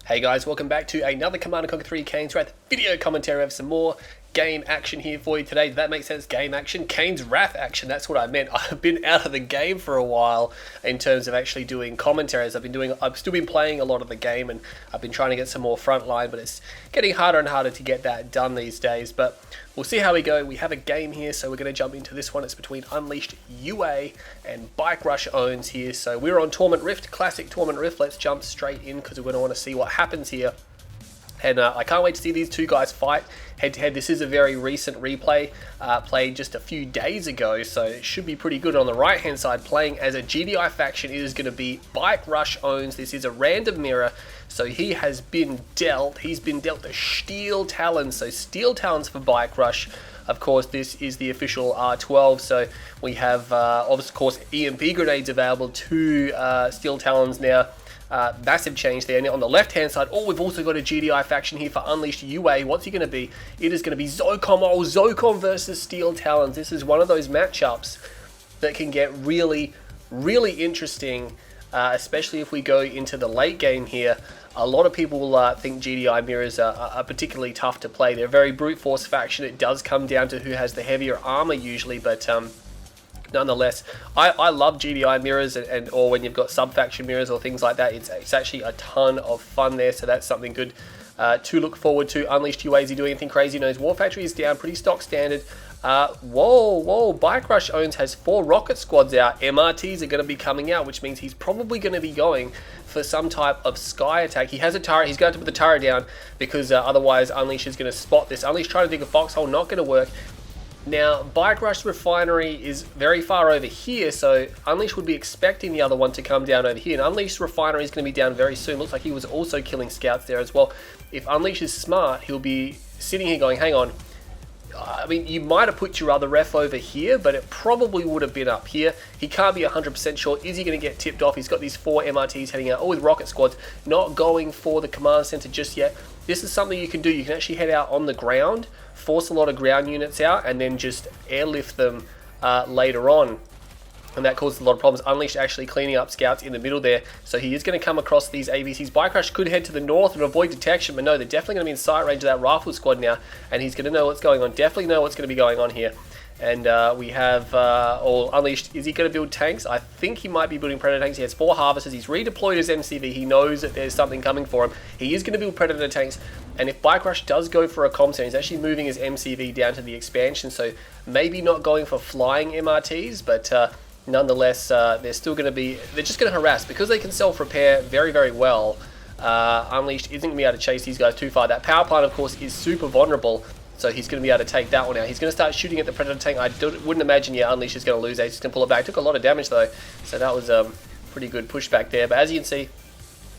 Hey guys, welcome back to another Command & Conquer 3 Kane's Wrath video commentary. I have some more game action here for you today. That makes sense, game action. Kane's Wrath action, that's what I meant. I've been out of the game for a while in terms of actually doing commentaries. I've still been playing a lot of the game and I've been trying to get some more frontline, but it's getting harder and harder to get that done these days. But we'll see how we go. We have a game here, so we're going to jump into this one. It's between Unleashed UA and bike-RUsh+ownz here. So we're on Torment Rift, classic Torment Rift. Let's jump straight in because we're going to want to see what happens here. And I can't wait to see these two guys fight head to head. This is a very recent replay, played just a few days ago, so it should be pretty good. On the right hand side, playing as a GDI faction, it is going to be bike-RUsh+ownz. This is a random mirror, so he's been dealt the Steel Talons. So Steel Talons for bike-RUsh. Of course, this is the official R12, so we have, of course, EMP grenades available to Steel Talons now. Massive change there. Now on the left hand side, we've also got a GDI faction here for Unleashed UA. What's he going to be? It is going to be Zocom. Zocom versus Steel Talons. This is one of those matchups that can get really, really interesting, especially if we go into the late game here. A lot of people think GDI mirrors are particularly tough to play. They're a very brute force faction. It does come down to who has the heavier armor usually, but nonetheless, I love GDI mirrors, or when you've got sub-faction mirrors or things like that, it's actually a ton of fun there, so that's something good to look forward to. Unleashed UA, is he doing anything crazy? No, his War Factory is down, pretty stock standard. Whoa, bike-RUsh+ownz has 4 rocket squads out. MRTs are going to be coming out, which means he's probably going to be going for some type of sky attack. He has a turret, he's going to put the turret down, because otherwise Unleash is going to spot this. Unleash trying to dig a foxhole, not going to work. Now, bike-RUsh refinery is very far over here, so Unleash would be expecting the other one to come down over here. And Unleash refinery is going to be down very soon. Looks like he was also killing scouts there as well. If Unleash is smart, he'll be sitting here going, hang on. I mean, you might have put your other ref over here, but it probably would have been up here. He can't be 100% sure. Is he going to get tipped off? He's got these 4 MRTs heading out, all with rocket squads, not going for the command center just yet. This is something you can do. You can actually head out on the ground, force a lot of ground units out, and then just airlift them later on. And that causes a lot of problems. Unleashed actually cleaning up scouts in the middle there. So he is going to come across these AVCs. bike-RUsh could head to the north and avoid detection, but no, they're definitely going to be in sight range of that rifle squad now. And he's going to know what's going on. Definitely know what's going to be going on here. And we have Unleashed. Is he going to build tanks? I think he might be building Predator tanks. He has 4 harvesters. He's redeployed his MCV. He knows that there's something coming for him. He is going to build Predator tanks. And if bike-RUsh does go for a comm center, he's actually moving his MCV down to the expansion. So maybe not going for flying MRTs, but nonetheless, they're still going to be, they're just going to harass because they can self-repair very, very well. Unleashed isn't going to be able to chase these guys too far. That power plant, of course, is super vulnerable, so he's going to be able to take that one out. He's going to start shooting at the Predator tank. I wouldn't imagine, Unleashed is going to lose. He's just going to pull it back. Took a lot of damage, though, so that was pretty good pushback there. But as you can see,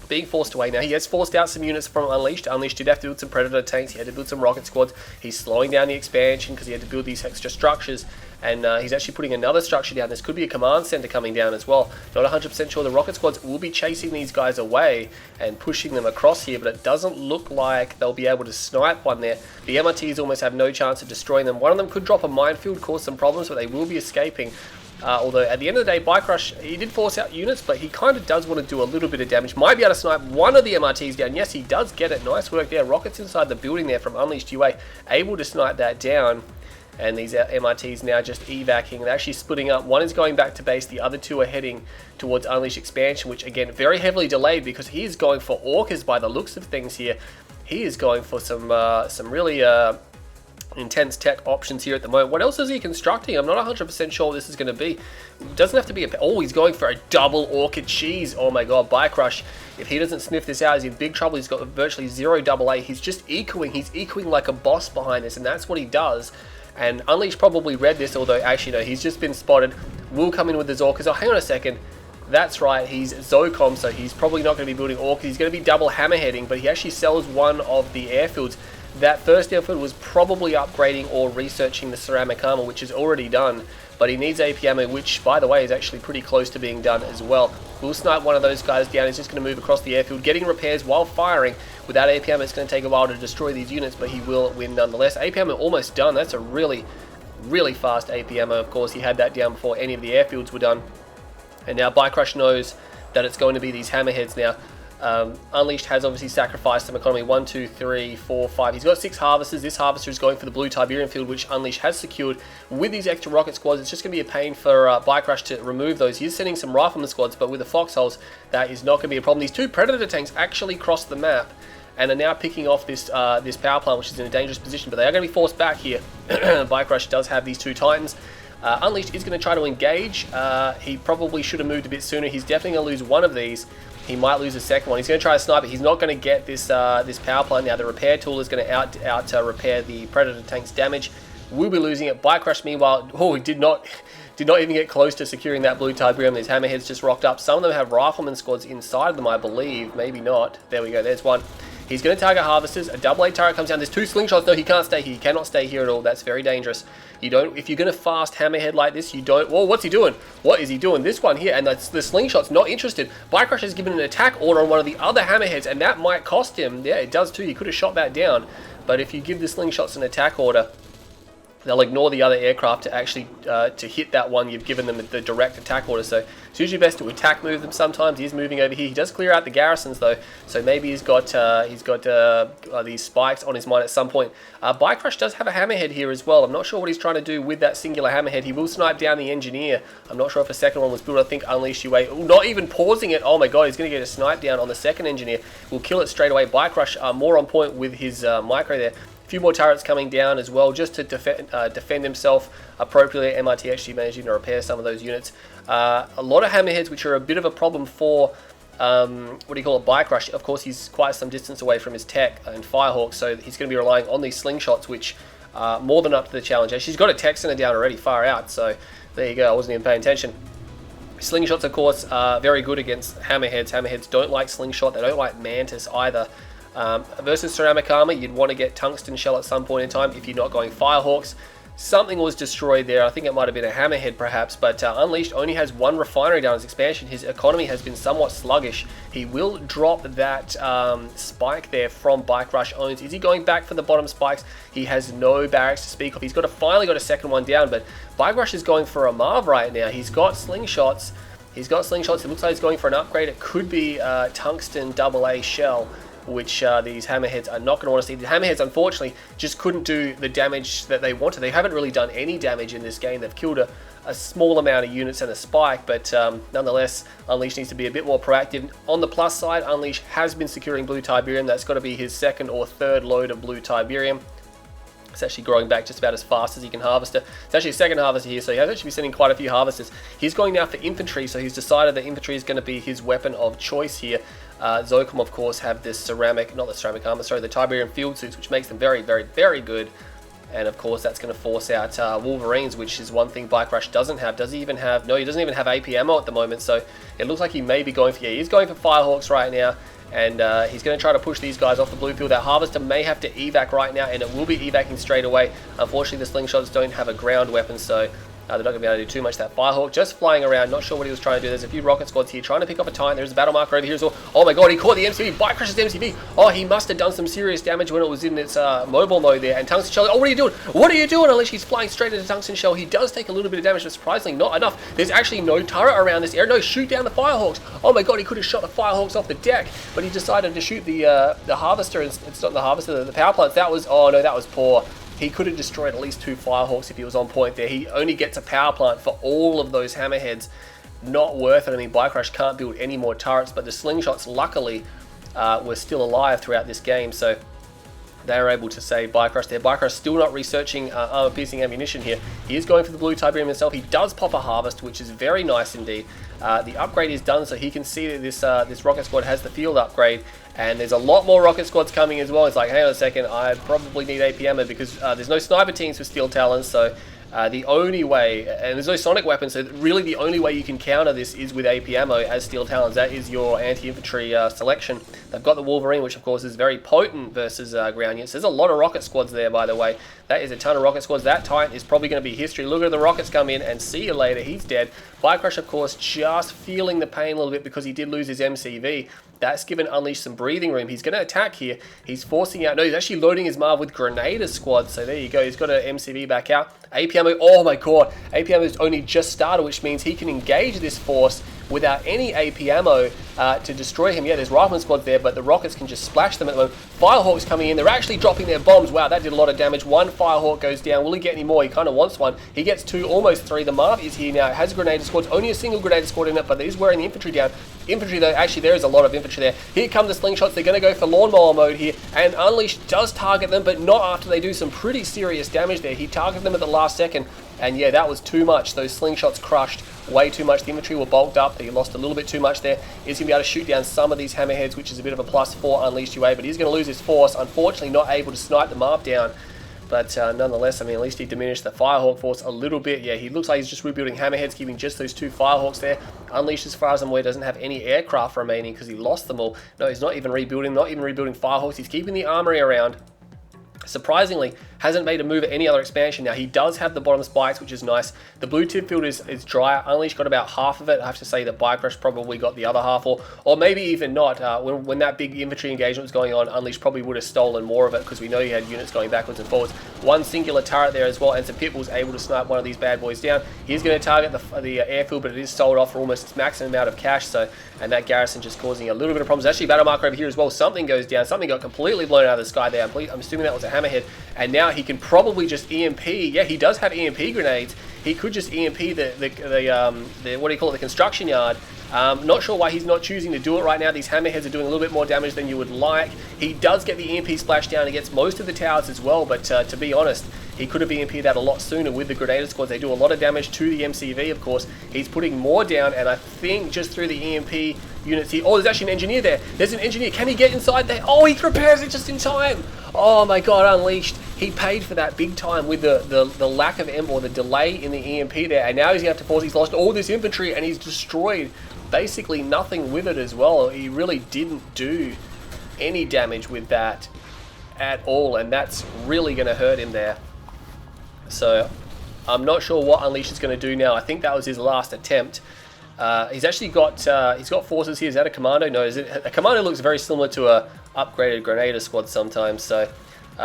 being forced away now. He has forced out some units from Unleashed. Unleashed did have to build some Predator tanks. He had to build some rocket squads. He's slowing down the expansion because he had to build these extra structures. And he's actually putting another structure down. This could be a command center coming down as well. Not 100% sure. The rocket squads will be chasing these guys away and pushing them across here, but it doesn't look like they'll be able to snipe one there. The MRTs almost have no chance of destroying them. One of them could drop a minefield, cause some problems, but they will be escaping. Although at the end of the day, bike-RUsh, he did force out units, but he kind of does want to do a little bit of damage. Might be able to snipe one of the MRTs down. Yes, he does get it. Nice work there. Rockets inside the building there from Unleashed UA, able to snipe that down. And these MRTs now just evacing. They're actually splitting up. One is going back to base. The other 2 are heading towards Unleashed expansion, which again, very heavily delayed because he is going for orcas by the looks of things here. He is going for some really intense tech options here at the moment. What else is he constructing? I'm not 100% sure what this is going to be. It doesn't have to be he's going for a double orchid cheese. Oh my god, bike-RUsh, if he doesn't sniff this out, he's in big trouble. He's got virtually 0 AA. He's just ecoing. He's ecoing like a boss behind this, and that's what he does. And Unleashed probably read this, although actually no, he's just been spotted. Will come in with his orcas. Oh, hang on a second. That's right, he's Zocom, so he's probably not going to be building orcas. He's going to be double hammerheading, but he actually sells one of the airfields. That first airfield was probably upgrading or researching the ceramic armor, which is already done. But he needs AP ammo, which, by the way, is actually pretty close to being done as well. We'll snipe one of those guys down. He's just going to move across the airfield, getting repairs while firing. Without AP ammo, it's going to take a while to destroy these units, but he will win nonetheless. AP ammo almost done. That's a really, really fast AP ammo. Of course, he had that down before any of the airfields were done. And now bike-RUsh knows that it's going to be these hammerheads now. Unleashed has obviously sacrificed some economy. 1, 2, 3, 4, 5. He's got 6 harvesters. This harvester is going for the blue Tiberium field, which Unleashed has secured. With these extra rocket squads, it's just going to be a pain for bike-RUsh to remove those. He's sending some rifleman squads, but with the foxholes, that is not going to be a problem. These 2 predator tanks actually crossed the map and are now picking off this this power plant, which is in a dangerous position, but they are going to be forced back here. bike-RUsh does have these 2 titans. Unleashed is going to try to engage. He probably should have moved a bit sooner. He's definitely going to lose one of these. He might lose the second one. He's going to try to snipe it. He's not going to get this this power plant now. The repair tool is going to out repair the predator tank's damage. We'll be losing it. bike-RUsh, meanwhile, he did not even get close to securing that blue Tiberium. These hammerheads just rocked up. Some of them have rifleman squads inside of them, I believe. Maybe not. There we go. There's one. He's going to target harvesters. A AA turret comes down. There's 2 slingshots. No, he can't stay here. He cannot stay here at all. That's very dangerous. You don't. If you're going to fast hammerhead like this, you don't. Whoa, what's he doing? What is he doing? This one here, and the slingshot's not interested. bike-RUsh has given an attack order on one of the other hammerheads, and that might cost him. Yeah, it does too. He could have shot that down. But if you give the slingshots an attack order, they'll ignore the other aircraft to actually to hit that one you've given them the direct attack order. So it's usually best to attack move them. Sometimes he's moving over here. He does clear out the garrisons though, so maybe he's got these spikes on his mind at some point. bike-RUsh does have a hammerhead here as well. I'm not sure what he's trying to do with that singular hammerhead. He will snipe down the engineer. I'm not sure if a second one was built. I think Unleash You Wait. Not even pausing it. Oh my god, he's going to get a snipe down on the second engineer. We'll kill it straight away. bike-RUsh more on point with his micro there. Few more turrets coming down as well, just to defend himself appropriately. MRT actually managing to repair some of those units. A lot of hammerheads, which are a bit of a problem for bike-RUsh. Of course, he's quite some distance away from his tech and Firehawk, so he's going to be relying on these slingshots, which are more than up to the challenge. She's got a tech center down already, far out. So there you go. I wasn't even paying attention. Slingshots, of course, are very good against hammerheads. Hammerheads don't like slingshot. They don't like mantis either. Versus ceramic armor, you'd want to get tungsten shell at some point in time if you're not going Firehawks. Something was destroyed there. I think it might have been a hammerhead perhaps, but Unleashed only has 1 refinery down his expansion. His economy has been somewhat sluggish. He will drop that spike there from bike-RUsh+ownz. Is he going back for the bottom spikes? He has no barracks to speak of. He's finally got a second one down, but bike-RUsh is going for a Marv right now. He's got slingshots. It looks like he's going for an upgrade. It could be tungsten AA shell, which these hammerheads are not going to want to see. The hammerheads, unfortunately, just couldn't do the damage that they wanted. They haven't really done any damage in this game. They've killed a small amount of units and a spike, but nonetheless, Unleash needs to be a bit more proactive. On the plus side, Unleash has been securing blue Tiberium. That's got to be his 2nd or 3rd load of blue Tiberium. It's actually growing back just about as fast as he can harvest it. It's actually a 2nd harvester here, so he has actually been sending quite a few harvesters. He's going now for infantry, so he's decided that infantry is going to be his weapon of choice here. Zocom, of course, have this the Tiberium field suits, which makes them very, very, very good. And of course, that's going to force out Wolverines, which is one thing bike-RUsh doesn't have. Does he even have? No, he doesn't even have AP ammo at the moment, so it looks like he may be going for, he's going for Firehawks right now. And he's going to try to push these guys off the blue field. That harvester may have to evac right now, and it will be evacing straight away. Unfortunately, the slingshots don't have a ground weapon, so they're not going to be able to do too much. That Firehawk just flying around, not sure what he was trying to do. There's a few rocket squads here trying to pick up a Titan. There's a battle marker over here as well. Oh my god, he caught the MCV. bike-RUsh's MCV. Oh, he must have done some serious damage when it was in its mobile mode there. And tungsten shell. Oh, what are you doing? What are you doing? Unless he's flying straight into tungsten shell. He does take a little bit of damage, but surprisingly not enough. There's actually no turret around this area. No, shoot down the Firehawks. Oh my god, he could have shot the Firehawks off the deck, but he decided to shoot the harvester. It's not the harvester, the power plants. That was, oh no, that was poor. He could have destroyed at least 2 Firehawks if he was on point there. He only gets a power plant for all of those hammerheads. Not worth it. I mean, bike-RUsh can't build any more turrets, but the slingshots, luckily, were still alive throughout this game, so they are able to save bike-RUsh there. bike-RUsh still not researching armor-piercing ammunition here. He is going for the blue Tiberium himself. He does pop a harvest, which is very nice indeed. The upgrade is done, so he can see that this rocket squad has the field upgrade. And there's a lot more rocket squads coming as well. It's like, hang on a second, I probably need AP ammo because there's no sniper teams with steel talons. So the only way, and there's no sonic weapons, so really the only way you can counter this is with AP ammo as steel talons. That is your anti-infantry selection. They've got the Wolverine, which of course is very potent versus ground units. There's a lot of rocket squads there, by the way. That is a ton of rocket squads. That Titan is probably going to be history. Look at the rockets come in and see you later. He's dead. bike-RUsh, of course, just feeling the pain a little bit because he did lose his MCV. That's given Unleash some breathing room. He's going to attack here. He's forcing out... No, he's actually loading his Marv with Grenadier squad. So there you go. He's got an MCV back out. AP ammo... Oh my god. AP ammo is only just started, which means he can engage this force without any AP ammo to destroy him. Yeah, there's rifleman squads there, but the rockets can just splash them at the moment. Firehawks coming in. They're actually dropping their bombs. Wow, that did a lot of damage. One Firehawk goes down. Will he get any more? He kind of wants one. He gets two, almost three. The Marv is here now. It has grenadier squads. Only a single grenadier squad in it, but he's wearing the infantry down. Infantry, though, actually, there is a lot of infantry there. Here come the slingshots. They're going to go for lawnmower mode here, and Unleash does target them, but not after they do some pretty serious damage there. He targeted them at the last second, and yeah, that was too much. Those slingshots crushed way too much. The infantry were bulked up. He lost a little bit too much there. He's going to be able to shoot down some of these hammerheads, which is a bit of a plus for Unleashed UA, but he's going to lose his force. Unfortunately, not able to snipe the Marv down. But nonetheless, I mean, at least he diminished the Firehawk force a little bit. Yeah, he looks like he's just rebuilding hammerheads, keeping just those two Firehawks there. Unleashed, as far as I'm aware, doesn't have any aircraft remaining because he lost them all. No, he's not even rebuilding Firehawks. He's keeping the armory around. Surprisingly, hasn't made a move at any other expansion. Now, he does have the bottom spikes, which is nice. The blue tip field is drier. Unleashed got about half of it. I have to say that bike-RUsh probably got the other half, or maybe even not. When that big infantry engagement was going on, Unleashed probably would have stolen more of it because we know he had units going backwards and forwards. One singular turret there as well, and Pit was able to snipe one of these bad boys down. He's going to target the airfield, but it is sold off for almost its maximum amount of cash, and that garrison just causing a little bit of problems. Actually, battle marker over here as well. Something goes down. Something got completely blown out of the sky there. I'm assuming that was a hammerhead, and now he can probably just EMP. Yeah, he does have EMP grenades. He could just EMP the what do you call it, the construction yard. Not sure why he's not choosing to do it right now. These hammerheads are doing a little bit more damage than you would like. He does get the EMP splashdown. He gets most of the towers as well, but to be honest, he could have EMP'd that a lot sooner with the grenadier squads. They do a lot of damage to the MCV, of course. He's putting more down, and I think just through the EMP units here. Oh, there's actually an engineer there. There's an engineer. Can he get inside there? Oh, he repairs it just in time. Oh my god, Unleashed. He paid for that big time with the lack of or the delay in the EMP there, and now he's going to have to force. He's lost all this infantry, and he's destroyed basically nothing with it as well. He really didn't do any damage with that at all, and that's really going to hurt him there. So I'm not sure what Unleashed is going to do now. I think that was his last attempt. He's actually got forces here. Is that a commando? No, is it a commando? Looks very similar to a upgraded grenadier squad sometimes. So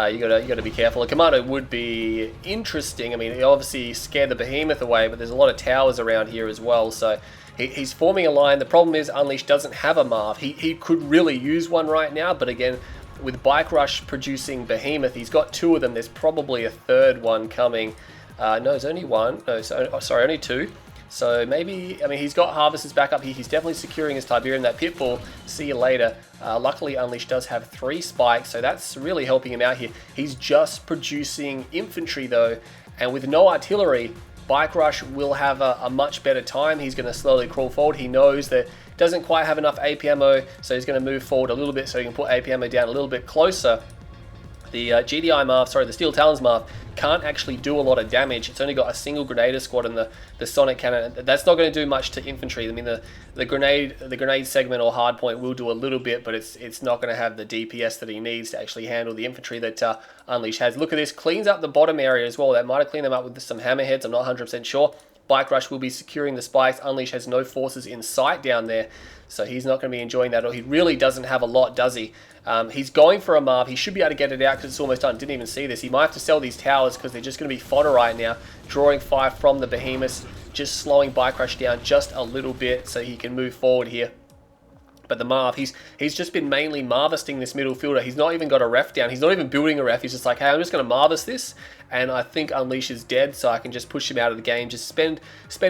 you gotta be careful. A commando would be interesting. I mean, he obviously scared the behemoth away, but there's a lot of towers around here as well. So he's forming a line. The problem is Unleashed doesn't have a Marv. He could really use one right now, but again, with bike-RUsh producing behemoth, he's got two of them. There's probably a third one coming. No, there's only one. No, sorry, only two. So maybe, I mean, he's got harvesters back up here. He's definitely securing his Tiberium. That pitbull, see you later. Luckily, Unleashed does have 3 spikes, so that's really helping him out here. He's just producing infantry, though, and with no artillery, bike-RUsh will have a much better time. He's going to slowly crawl forward. He knows that doesn't quite have enough AP ammo, so he's going to move forward a little bit so he can put AP ammo down a little bit closer. The GDI Marv, sorry, the Steel Talons Marv, can't actually do a lot of damage. It's only got a single grenadier squad and the sonic cannon. That's not going to do much to infantry. I mean, the grenade segment or hard point will do a little bit, but it's not going to have the DPS that he needs to actually handle the infantry that Unleashed has. Look at this, cleans up the bottom area as well. That might have cleaned them up with some hammerheads. I'm not 100% sure. bike-RUsh will be securing the spikes. Unleash has no forces in sight down there, so he's not going to be enjoying that. Or he really doesn't have a lot, does he? He's going for a Marv. He should be able to get it out because it's almost done. Didn't even see this. He might have to sell these towers because they're just going to be fodder right now. Drawing fire from the behemoths, just slowing bike-RUsh down just a little bit so he can move forward here. But the Marv, he's just been mainly Marvisting this middle fielder. He's not even got a ref down. He's not even building a ref. He's just like, hey, I'm just going to Marvis this, and I think Unleash is dead, so I can just push him out of the game. Just spend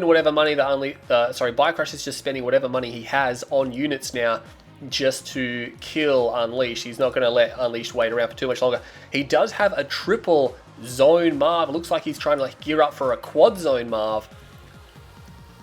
whatever money that bike-RUsh is just spending whatever money he has on units now just to kill Unleash. He's not going to let Unleash wait around for too much longer. He does have a triple zone Marv. It looks like he's trying to gear up for a quad zone Marv.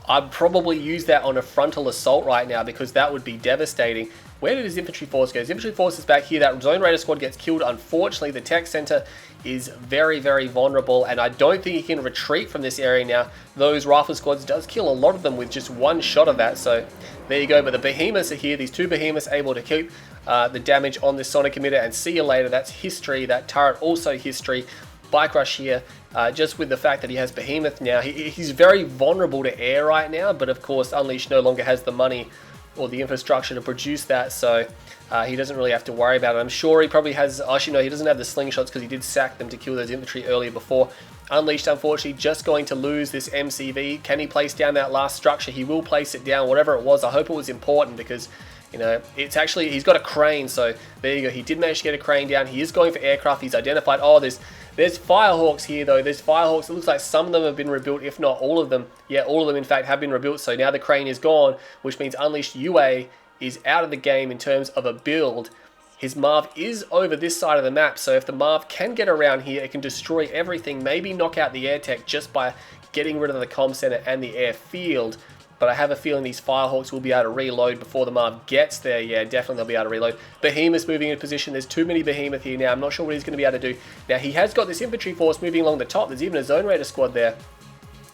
I'd probably use that on a frontal assault right now because that would be devastating. Where did his infantry force go? His infantry force is back here. That zone raider squad gets killed. Unfortunately, the tech center is very, very vulnerable, and I don't think he can retreat from this area now. Those rifle squads does kill a lot of them with just one shot of that, so there you go. But the behemoths are here. These two behemoths able to keep the damage on this sonic emitter, and see you later. That's history. That turret also history. bike-RUsh here, just with the fact that he has behemoth now, he's very vulnerable to air right now, but of course Unleash no longer has the money or the infrastructure to produce that, so he doesn't really have to worry about it. I'm sure he probably has, actually no, he doesn't have the slingshots because he did sack them to kill those infantry earlier before. Unleashed, unfortunately, just going to lose this MCV. Can he place down that last structure? He will place it down, whatever it was. I hope it was important because, you know, it's actually, he's got a crane, so there you go. He did manage to get a crane down. He is going for aircraft. He's identified, oh, there's Firehawks here, though. There's Firehawks. It looks like some of them have been rebuilt, if not all of them. Yeah, all of them, in fact, have been rebuilt. So now the crane is gone, which means Unleashed UA is out of the game in terms of a build. His Marv is over this side of the map, so if the Marv can get around here, it can destroy everything, maybe knock out the air tech just by getting rid of the comm center and the airfield. But I have a feeling these Firehawks will be able to reload before the Marv gets there. Yeah, definitely they'll be able to reload. Behemoth's moving into position. There's too many Behemoth here now. I'm not sure what he's going to be able to do. Now, he has got this infantry force moving along the top. There's even a Zone Raider squad there.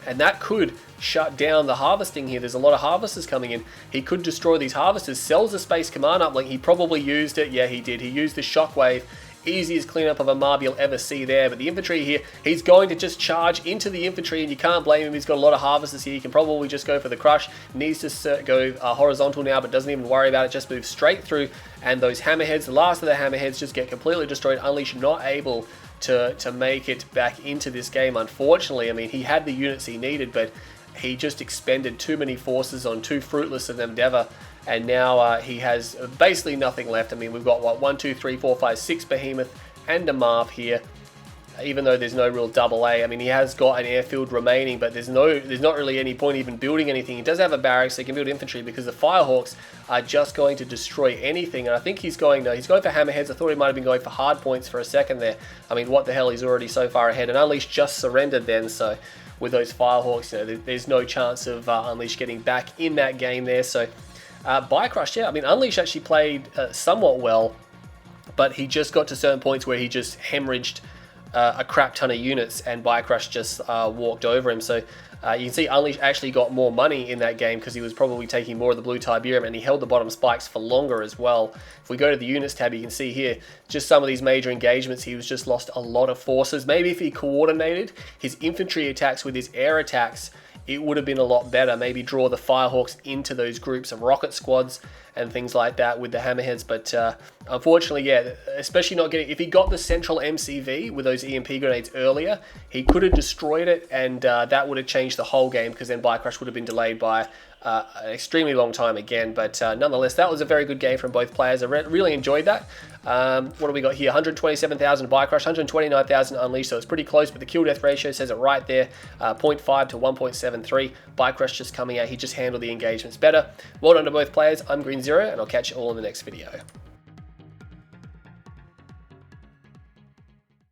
And that could shut down the harvesting here. There's a lot of harvesters coming in. He could destroy these harvesters. Sells the space command uplink. He probably used it. Yeah, he did. He used the shockwave. Easiest cleanup of a Marv you'll ever see there. But the infantry here, he's going to just charge into the infantry, and you can't blame him. He's got a lot of harvesters here. He can probably just go for the crush. Needs to go horizontal now, but doesn't even worry about it. Just moves straight through. And those hammerheads, the last of the hammerheads, just get completely destroyed. Unleashed not able to make it back into this game, unfortunately. I mean, he had the units he needed, but he just expended too many forces on too fruitless an endeavor, and now he has basically nothing left. I mean, we've got, what, 1, 2, 3, 4, 5, 6 Behemoth and a Marv here, even though there's no real double A. I mean, he has got an airfield remaining, but there's not really any point even building anything. He does have a barracks, so he can build infantry because the Firehawks are just going to destroy anything. And I think he's going for hammerheads. I thought he might have been going for hard points for a second there. I mean, what the hell, he's already so far ahead. And Unleashed just surrendered then, so with those Firehawks, you know, there's no chance of Unleashed getting back in that game there. So bike-RUsh, yeah, I mean, Unleashed actually played somewhat well, but he just got to certain points where he just hemorrhaged a crap ton of units, and bike-RUsh just walked over him. So you can see Unleashed actually got more money in that game because he was probably taking more of the blue Tiberium, and he held the bottom spikes for longer as well. If we go to the units tab, you can see here just some of these major engagements. He was just lost a lot of forces. Maybe if he coordinated his infantry attacks with his air attacks, it would have been a lot better. Maybe draw the Firehawks into those groups of rocket squads and things like that with the hammerheads. But unfortunately, yeah, especially not getting... If he got the central MCV with those EMP grenades earlier, he could have destroyed it, and that would have changed the whole game, because then bike-RUsh would have been delayed by an extremely long time again. But nonetheless, that was a very good game from both players. I really enjoyed that. What do we got here? 127,000 bike-RUsh, 129,000 Unleashed, so it's pretty close, but the kill-death ratio says it right there, 0.5 to 1.73. bike-RUsh just coming out, he just handled the engagements better. Well done to both players. I'm Green Zero, and I'll catch you all in the next video.